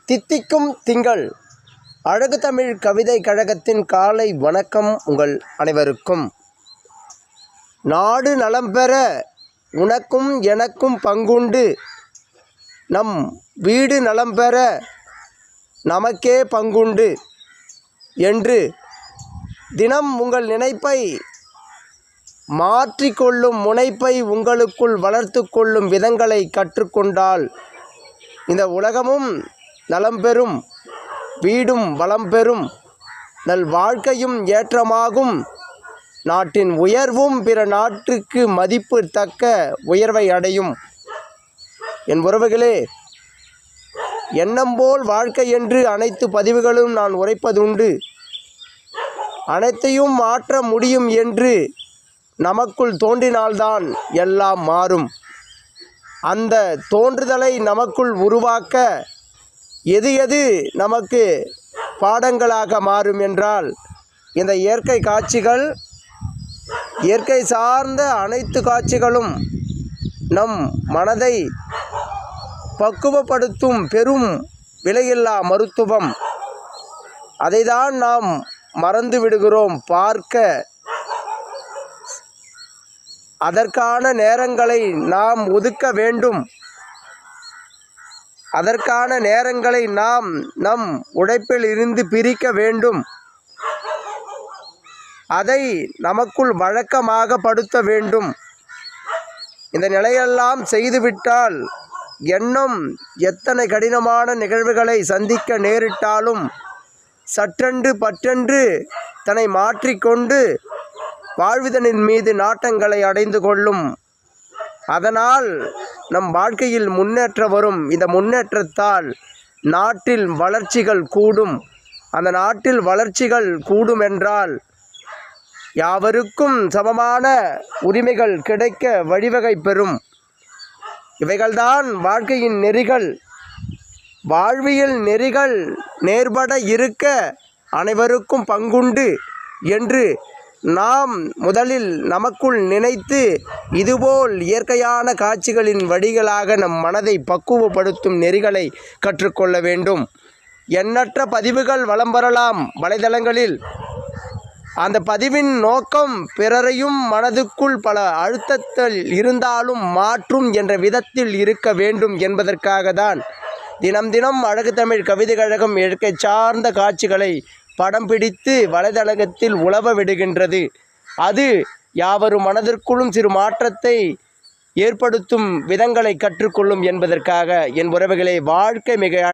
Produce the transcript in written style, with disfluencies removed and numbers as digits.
தித்திக்கும் திங்கள் அழகு தமிழ் கவிதை கழகத்தின் காலை வணக்கம் உங்கள் அனைவருக்கும். நாடு நலம் பெற உனக்கும் எனக்கும் பங்குண்டு, நம் வீடு நலம் பெற நமக்கே பங்குண்டு என்று தினம் உங்கள் நினைப்பை மாற்றிக்கொள்ளும் முனைப்பை உங்களுக்குள் வளர்த்து கொள்ளும் விதங்களை கற்றுக்கொண்டால் இந்த உலகமும் நலம் பெறும், வீடும் வளம் பெறும், நல் வாழ்க்கையும் ஏற்றமாகும், நாட்டின் உயர்வும் பிற நாட்டுக்கு மதிப்பு தக்க உயர்வை அடையும். என் உறவுகளே, எண்ணம் போல் வாழ்க்கை என்று அனைத்து பதிவுகளும் நான் உரைப்பதுண்டு. அனைத்தையும் மாற்ற முடியும் என்று நமக்குள் தோன்றினால்தான் எல்லாம் மாறும். அந்த தோன்றுதலை நமக்குள் உருவாக்க எது எது நமக்கு பாடங்களாக மாறும் என்றால், இந்த இயற்கை காட்சிகள், இயற்கை சார்ந்த அனைத்து காட்சிகளும் நம் மனதை பக்குவப்படுத்தும் பெரும் விலையில்லா மருத்துவம். அதைதான் நாம் மறந்து விடுகிறோம் பார்க்க. அதற்கான நேரங்களை நாம் ஒதுக்க வேண்டும். அதற்கான நேரங்களை நாம் நம் உழைப்பில் இருந்து பிரிக்க வேண்டும். அதை நமக்குள் வழக்கமாக படுத்த வேண்டும். இந்த நிலையெல்லாம் செய்துவிட்டால் எண்ணம் எத்தனை கடினமான நிகழ்வுகளை சந்திக்க நேரிட்டாலும் சற்றென்று பற்றென்று தன்னை மாற்றிக்கொண்டு வாழ்விதனின் மீது நாட்டங்களை அடைந்து கொள்ளும். அதனால் நம் வாழ்க்கையில் முன்னேற்றம் வரும். இந்த முன்னேற்றத்தால் நாட்டில் வளர்ச்சிகள் கூடும். அந்த நாட்டில் வளர்ச்சிகள் கூடும் என்றால் யாவருக்கும் சமமான உரிமைகள் கிடைக்க வழிவகை பெறும். இவைகள்தான் வாழ்க்கையின் நெறிகள். வாழ்வியல் நெறிகள் நேர்பட இருக்க அனைவருக்கும் பங்குண்டு என்று நாம் முதலில் நமக்குள் நினைத்து, இதுபோல் இயற்கையான காட்சிகளின் வழிகளாக நம் மனதை பக்குவப்படுத்தும் நெறிகளை கற்றுக்கொள்ள வேண்டும். எண்ணற்ற பதிவுகள் வலம் வரலாம் வலைதளங்களில். அந்த பதிவின் நோக்கம் பிறரையும் மனதுக்குள் பல அழுத்தத்தில் இருந்தாலும் மாற்றும் என்ற விதத்தில் இருக்க வேண்டும் என்பதற்காக தான் தினம் தினம் அழகு தமிழ் கவிதை கழகம் இயற்கை சார்ந்த காட்சிகளை படம் பிடித்து வலைதளத்தில் உலவ விடுகின்றது. அது யாவரும் மனதிற்குள்ளும் சிறு மாற்றத்தை ஏற்படுத்தும் விதங்களை கற்றுக்கொள்ளும் என்பதற்காக. என் உறவுகளை, வாழ்க்கை மிக